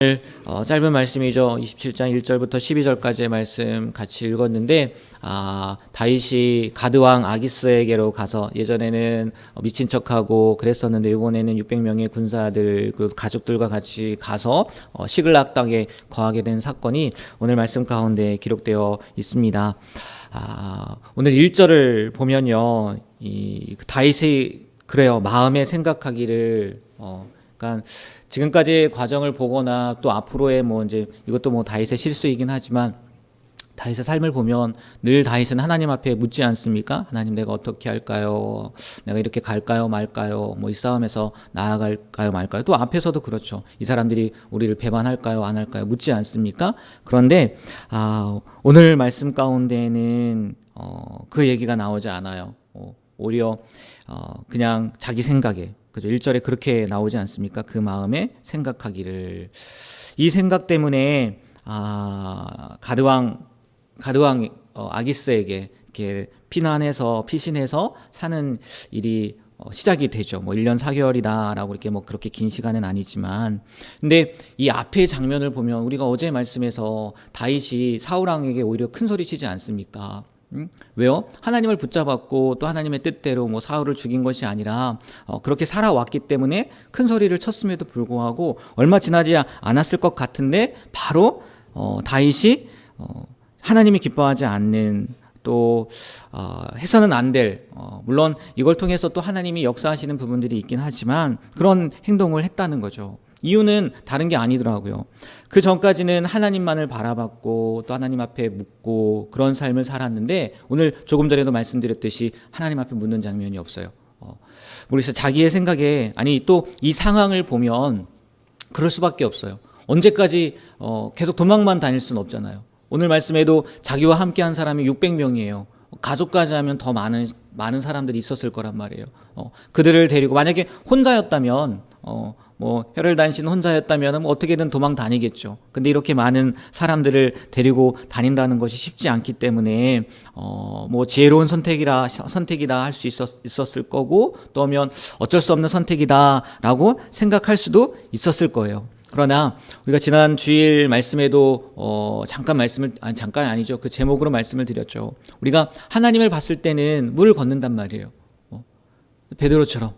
짧은 말씀이죠. 27장 1절부터 12절까지의 말씀 같이 읽었는데, 다윗이 가드왕 아기스에게로 가서, 예전에는 미친 척하고 그랬었는데 이번에는 600명의 군사들 그 가족들과 같이 가서 시글락 땅에 거하게 된 사건이 오늘 말씀 가운데 기록되어 있습니다. 오늘 1절을 보면요, 이 다윗이 그래요, 마음에 생각하기를 그러니까 지금까지의 과정을 보거나 또 앞으로의 이제 이것도 다윗의 실수이긴 하지만, 다윗의 삶을 보면 늘 다윗은 하나님 앞에 묻지 않습니까? 하나님, 내가 어떻게 할까요? 내가 이렇게 갈까요 말까요? 이 싸움에서 나아갈까요 말까요? 또 앞에서도 그렇죠. 이 사람들이 우리를 배반할까요 안 할까요? 묻지 않습니까? 그런데 오늘 말씀 가운데는 그 얘기가 나오지 않아요. 오히려 그냥 자기 생각에, 그죠? 1절에 그렇게 나오지 않습니까? 그 마음에 생각하기를. 이 생각 때문에 가드왕 아기스에게 이렇게 피신해서 사는 일이 시작이 되죠. 1년 4개월이다라고 이렇게 그렇게 긴 시간은 아니지만, 근데 이 앞의 장면을 보면 우리가 어제 말씀에서 다윗이 사울 왕에게 오히려 큰 소리 치지 않습니까? 왜요? 하나님을 붙잡았고 또 하나님의 뜻대로 사울을 죽인 것이 아니라 그렇게 살아왔기 때문에 큰 소리를 쳤음에도 불구하고 얼마 지나지 않았을 것 같은데 바로 다윗이 하나님이 기뻐하지 않는, 또 해서는 안 될, 물론 이걸 통해서 또 하나님이 역사하시는 부분들이 있긴 하지만 그런 행동을 했다는 거죠. 이유는 다른 게 아니더라고요. 그 전까지는 하나님만을 바라봤고 또 하나님 앞에 묻고 그런 삶을 살았는데, 오늘 조금 전에도 말씀드렸듯이 하나님 앞에 묻는 장면이 없어요. 그래서 자기의 생각에, 또 이 상황을 보면 그럴 수밖에 없어요. 언제까지 계속 도망만 다닐 수는 없잖아요. 오늘 말씀에도 자기와 함께한 사람이 600명이에요. 가족까지 하면 더 많은 사람들이 있었을 거란 말이에요. 그들을 데리고, 만약에 혼자였다면 혈혈단신 혼자였다면 어떻게든 도망 다니겠죠. 근데 이렇게 많은 사람들을 데리고 다닌다는 것이 쉽지 않기 때문에 지혜로운 선택이다 할 수 있었을 거고, 또면 어쩔 수 없는 선택이다라고 생각할 수도 있었을 거예요. 그러나 우리가 지난 주일 말씀에도 잠깐 아니죠. 그 제목으로 말씀을 드렸죠. 우리가 하나님을 봤을 때는 물을 걷는단 말이에요. 베드로처럼.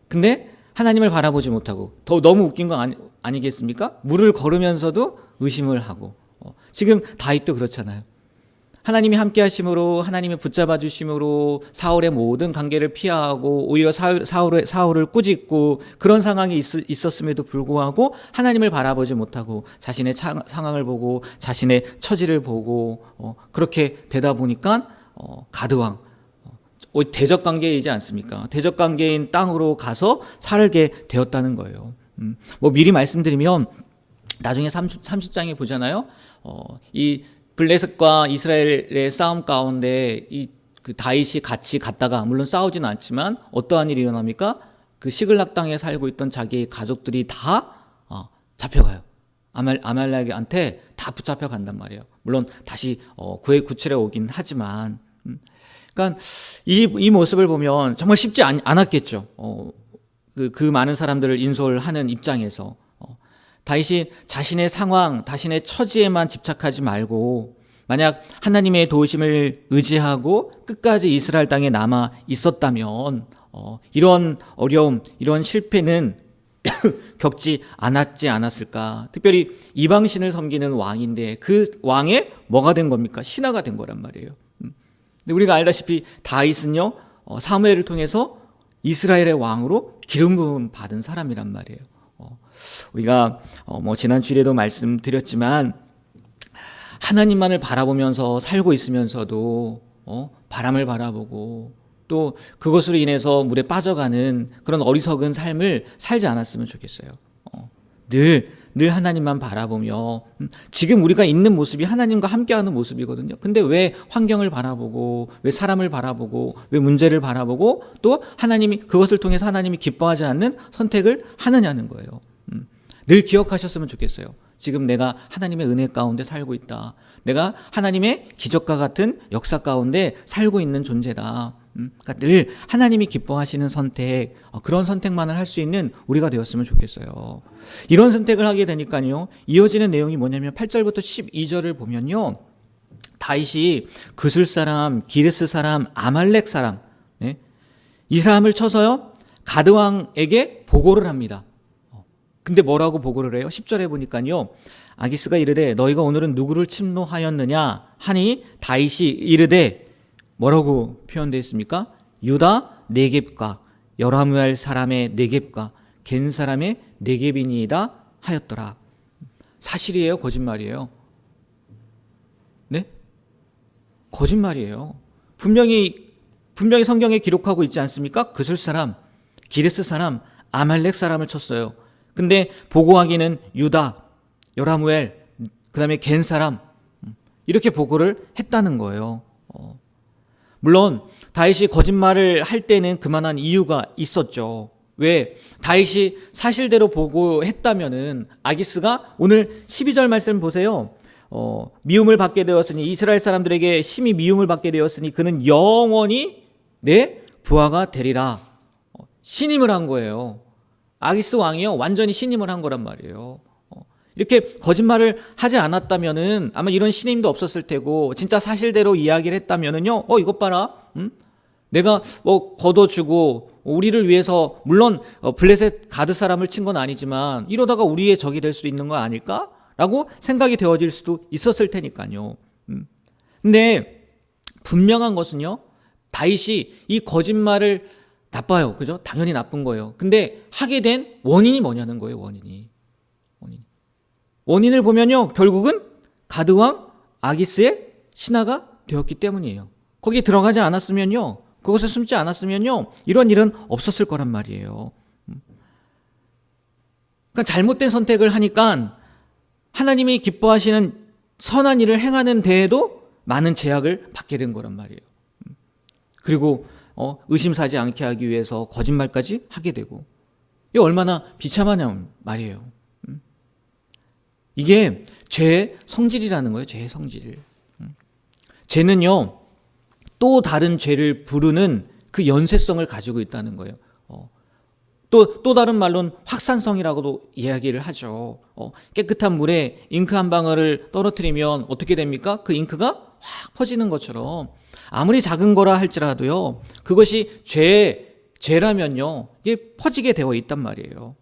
근데 하나님을 바라보지 못하고, 더 너무 웃긴 거 아니겠습니까? 물을 걸으면서도 의심을 하고. 지금 다윗도 그렇잖아요. 하나님이 함께 하심으로, 하나님이 붙잡아 주심으로 사울의 모든 관계를 피하고 오히려 사울을 꾸짖고 그런 상황이 있었음에도 불구하고 하나님을 바라보지 못하고 자신의 상황을 보고 자신의 처지를 보고 그렇게 되다 보니까 가드왕, 대적관계이지 않습니까? 대적관계인 땅으로 가서 살게 되었다는 거예요. 미리 말씀드리면 나중에 30장에 보잖아요. 이 블레셋과 이스라엘의 싸움 가운데 그 다윗이 같이 갔다가, 물론 싸우지는 않지만 어떠한 일이 일어납니까? 그 시글락 땅에 살고 있던 자기의 가족들이 다 잡혀가요. 아말렉한테 다 붙잡혀 간단 말이에요. 물론 다시 구출해 오긴 하지만, 그러니까 이 모습을 보면 정말 쉽지 않았겠죠. 그 많은 사람들을 인솔하는 입장에서 다윗이 자신의 상황, 자신의 처지에만 집착하지 말고, 만약 하나님의 도우심을 의지하고 끝까지 이스라엘 땅에 남아 있었다면 이런 어려움, 이런 실패는 겪지 않았을까. 특별히 이방신을 섬기는 왕인데 그 왕의 뭐가 된 겁니까? 신하가 된 거란 말이에요. 근데 우리가 알다시피 다윗은요, 사무엘을 통해서 이스라엘의 왕으로 기름 부음 받은 사람이란 말이에요. 우리가 지난 주일에도 말씀드렸지만 하나님만을 바라보면서 살고 있으면서도 바람을 바라보고 또 그것으로 인해서 물에 빠져가는 그런 어리석은 삶을 살지 않았으면 좋겠어요. 늘 하나님만 바라보며, 지금 우리가 있는 모습이 하나님과 함께하는 모습이거든요. 근데 왜 환경을 바라보고, 왜 사람을 바라보고, 왜 문제를 바라보고, 또 그것을 통해서 하나님이 기뻐하지 않는 선택을 하느냐는 거예요. 늘 기억하셨으면 좋겠어요. 지금 내가 하나님의 은혜 가운데 살고 있다. 내가 하나님의 기적과 같은 역사 가운데 살고 있는 존재다. 그러니까 늘 하나님이 기뻐하시는 선택, 그런 선택만을 할 수 있는 우리가 되었으면 좋겠어요. 이런 선택을 하게 되니까요, 이어지는 내용이 뭐냐면 8절부터 12절을 보면요, 다윗이 그술 사람, 기르스 사람, 아말렉 사람, 네? 이 사람을 쳐서요 가드 왕에게 보고를 합니다. 근데 뭐라고 보고를 해요? 10절에 보니까요, 아기스가 이르되 너희가 오늘은 누구를 침노하였느냐 하니 다윗이 이르되 뭐라고 표현되어 있습니까? 유다 네겝과 여라무엘 사람의 네겝과 겐 사람의 네겝이니이다 하였더라. 사실이에요, 거짓말이에요? 네? 거짓말이에요. 분명히 성경에 기록하고 있지 않습니까? 그술 사람, 기르스 사람, 아말렉 사람을 쳤어요. 근데 보고하기는 유다, 여라무엘, 그 다음에 겐 사람, 이렇게 보고를 했다는 거예요. 물론 다윗이 거짓말을 할 때는 그만한 이유가 있었죠. 왜? 다윗이 사실대로 보고했다면은 아기스가 오늘 12절 말씀 보세요. 미움을 받게 되었으니 이스라엘 사람들에게 심히 미움을 받게 되었으니 그는 영원히 내 부하가 되리라. 신임을 한 거예요. 아기스 왕이요, 완전히 신임을 한 거란 말이에요. 이렇게 거짓말을 하지 않았다면은 아마 이런 신임도 없었을 테고, 진짜 사실대로 이야기를 했다면은요, 이것 봐라, 내가 걷어주고 우리를 위해서, 물론 블레셋 가드 사람을 친 건 아니지만 이러다가 우리의 적이 될 수 있는 거 아닐까라고 생각이 되어질 수도 있었을 테니까요. 근데 분명한 것은요, 다윗이 이 거짓말을, 나빠요, 그죠? 당연히 나쁜 거예요. 근데 하게 된 원인이 뭐냐는 거예요. 원인을 보면요, 결국은 가드왕 아기스의 신하가 되었기 때문이에요. 거기 들어가지 않았으면요, 그것에 숨지 않았으면요, 이런 일은 없었을 거란 말이에요. 그러니까 잘못된 선택을 하니까 하나님이 기뻐하시는 선한 일을 행하는 데에도 많은 제약을 받게 된 거란 말이에요. 그리고 의심사지 않게 하기 위해서 거짓말까지 하게 되고, 이게 얼마나 비참하냐 말이에요. 이게 죄의 성질이라는 거예요. 죄의 성질. 죄는요, 또 다른 죄를 부르는 그 연쇄성을 가지고 있다는 거예요. 또 다른 말로는 확산성이라고도 이야기를 하죠. 깨끗한 물에 잉크 한 방울을 떨어뜨리면 어떻게 됩니까? 그 잉크가 확 퍼지는 것처럼 아무리 작은 거라 할지라도요, 그것이 죄라면요, 이게 퍼지게 되어 있단 말이에요.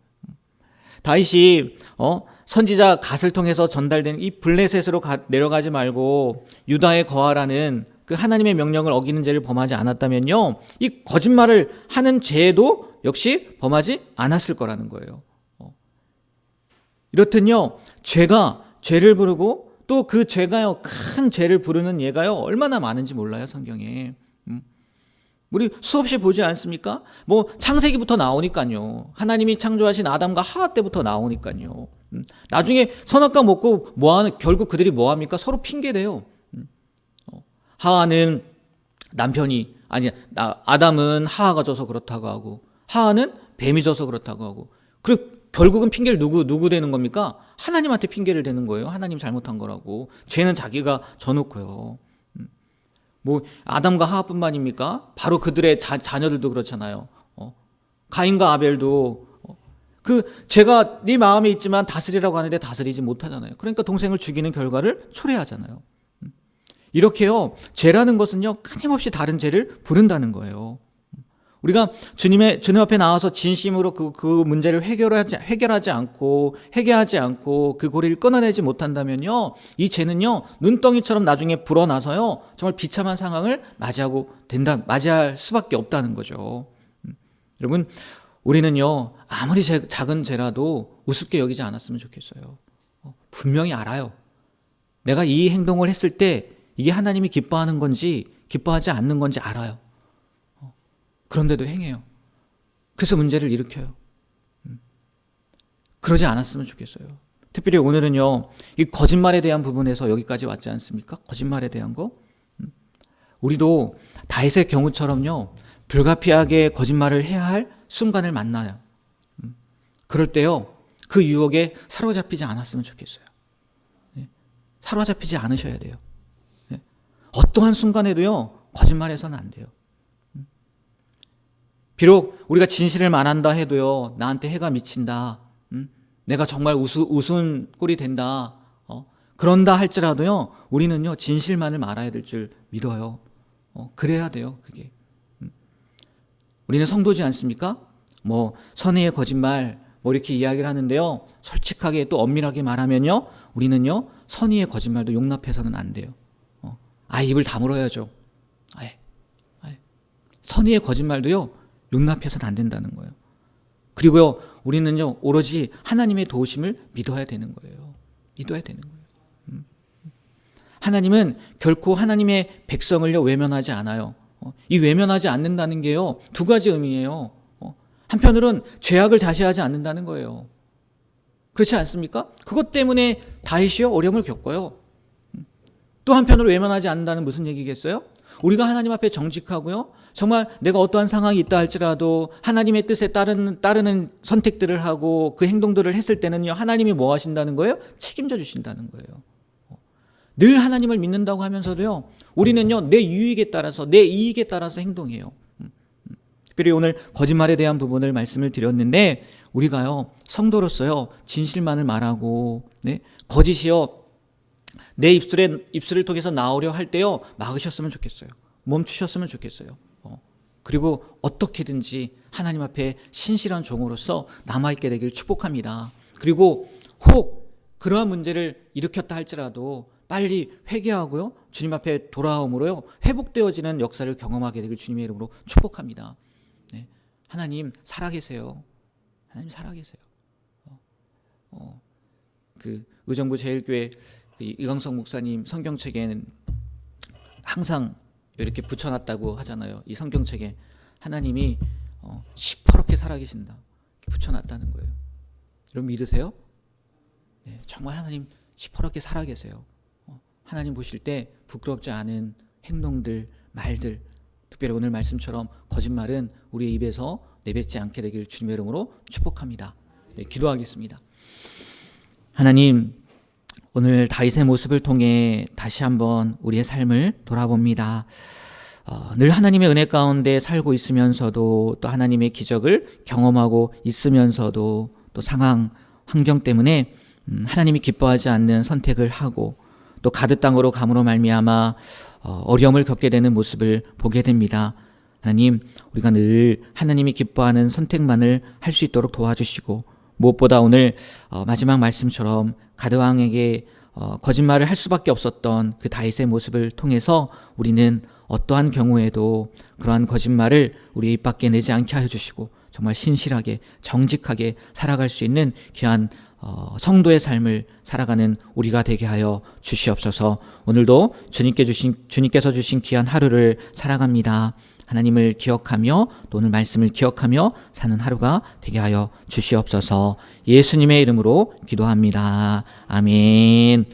다윗이 선지자 갓을 통해서 전달된 이 블레셋으로 내려가지 말고 유다에 거하라는 그 하나님의 명령을 어기는 죄를 범하지 않았다면요, 이 거짓말을 하는 죄도 역시 범하지 않았을 거라는 거예요. 이렇듯요, 죄가 죄를 부르고 또 그 죄가요, 큰 죄를 부르는 예가요, 얼마나 많은지 몰라요, 성경에. 우리 수없이 보지 않습니까? 창세기부터 나오니까요. 하나님이 창조하신 아담과 하와 때부터 나오니까요. 나중에 선악과 먹고 결국 그들이 뭐합니까? 서로 핑계대요. 하와는 아담은 하와가 져서 그렇다고 하고, 하와는 뱀이 져서 그렇다고 하고, 그리고 결국은 핑계를 누구 대는 겁니까? 하나님한테 핑계를 대는 거예요. 하나님 잘못한 거라고. 죄는 자기가 져놓고요. 아담과 하와뿐만입니까? 바로 그들의 자녀들도 그렇잖아요. 가인과 아벨도 그 죄가 네 마음에 있지만 다스리라고 하는데 다스리지 못하잖아요. 그러니까 동생을 죽이는 결과를 초래하잖아요. 이렇게요, 죄라는 것은요, 끊임없이 다른 죄를 부른다는 거예요. 우리가 주님 앞에 나와서 진심으로 그 문제를 해결하지 않고 그 고리를 끊어내지 못한다면요, 이 죄는요, 눈덩이처럼 나중에 불어나서요, 정말 비참한 상황을 맞이할 수밖에 없다는 거죠. 여러분, 우리는요, 아무리 작은 죄라도 우습게 여기지 않았으면 좋겠어요. 분명히 알아요. 내가 이 행동을 했을 때 이게 하나님이 기뻐하는 건지 기뻐하지 않는 건지 알아요. 그런데도 행해요. 그래서 문제를 일으켜요. 그러지 않았으면 좋겠어요. 특별히 오늘은요, 이 거짓말에 대한 부분에서 여기까지 왔지 않습니까? 거짓말에 대한 거. 우리도 다윗의 경우처럼요, 불가피하게 거짓말을 해야 할 순간을 만나요. 그럴 때요, 그 유혹에 사로잡히지 않았으면 좋겠어요. 사로잡히지 않으셔야 돼요. 어떠한 순간에도요, 거짓말해서는 안 돼요. 비록 우리가 진실을 말한다 해도요, 나한테 해가 미친다. 내가 정말 우스운 꼴이 된다. 그런다 할지라도요, 우리는요, 진실만을 말해야 될 줄 믿어요. 그래야 돼요, 그게. 우리는 성도지 않습니까? 뭐, 선의의 거짓말, 뭐, 이렇게 이야기를 하는데요, 솔직하게 또 엄밀하게 말하면요, 우리는요, 선의의 거짓말도 용납해서는 안 돼요. 입을 다물어야죠. 선의의 거짓말도요, 용납해서는 안 된다는 거예요. 그리고요, 우리는요, 오로지 하나님의 도우심을 믿어야 되는 거예요. 믿어야 되는 거예요. 하나님은 결코 하나님의 백성을요, 외면하지 않아요. 이 외면하지 않는다는 게요, 두 가지 의미예요. 한편으로는 죄악을 자시하지 않는다는 거예요. 그렇지 않습니까? 그것 때문에 다윗이요, 어려움을 겪어요. 또 한편으로 외면하지 않는다는 무슨 얘기겠어요? 우리가 하나님 앞에 정직하고요, 정말 내가 어떠한 상황이 있다 할지라도 하나님의 뜻에 따르는 선택들을 하고 그 행동들을 했을 때는요, 하나님이 뭐 하신다는 거예요? 책임져 주신다는 거예요. 늘 하나님을 믿는다고 하면서도요, 우리는요, 내 유익에 따라서, 내 이익에 따라서 행동해요. 특별히 오늘 거짓말에 대한 부분을 말씀을 드렸는데, 우리가요, 성도로서요, 진실만을 말하고, 거짓이요, 내 입술을 통해서 나오려 할 때요, 막으셨으면 좋겠어요. 멈추셨으면 좋겠어요. 그리고 어떻게든지 하나님 앞에 신실한 종으로서 남아있게 되길 축복합니다. 그리고 혹 그러한 문제를 일으켰다 할지라도 빨리 회개하고요, 주님 앞에 돌아옴으로요, 회복되어지는 역사를 경험하게 되길 주님의 이름으로 축복합니다. 하나님 살아계세요. 하나님 살아계세요. 그 의정부 제일교회 이광석 목사님 성경책에는 항상 이렇게 붙여놨다고 하잖아요. 이 성경책에 하나님이 시퍼렇게 살아계신다, 붙여놨다는 거예요. 여러분 믿으세요? 네, 정말 하나님 시퍼렇게 살아계세요. 하나님 보실 때 부끄럽지 않은 행동들, 말들, 특별히 오늘 말씀처럼 거짓말은 우리의 입에서 내뱉지 않게 되길 주님의 이름으로 축복합니다. 네, 기도하겠습니다. 하나님, 오늘 다윗의 모습을 통해 다시 한번 우리의 삶을 돌아봅니다. 늘 하나님의 은혜 가운데 살고 있으면서도, 또 하나님의 기적을 경험하고 있으면서도, 또 상황, 환경 때문에 하나님이 기뻐하지 않는 선택을 하고, 또 가드 땅으로 감으로 말미암아 어려움을 겪게 되는 모습을 보게 됩니다. 하나님, 우리가 늘 하나님이 기뻐하는 선택만을 할 수 있도록 도와주시고, 무엇보다 오늘 마지막 말씀처럼 가드 왕에게 거짓말을 할 수밖에 없었던 그 다윗의 모습을 통해서 우리는 어떠한 경우에도 그러한 거짓말을 우리 입 밖에 내지 않게 하여 주시고, 정말 신실하게 정직하게 살아갈 수 있는 귀한 성도의 삶을 살아가는 우리가 되게 하여 주시옵소서. 오늘도 주님께서 주신 귀한 하루를 살아갑니다. 하나님을 기억하며 또 오늘 말씀을 기억하며 사는 하루가 되게 하여 주시옵소서. 예수님의 이름으로 기도합니다. 아멘.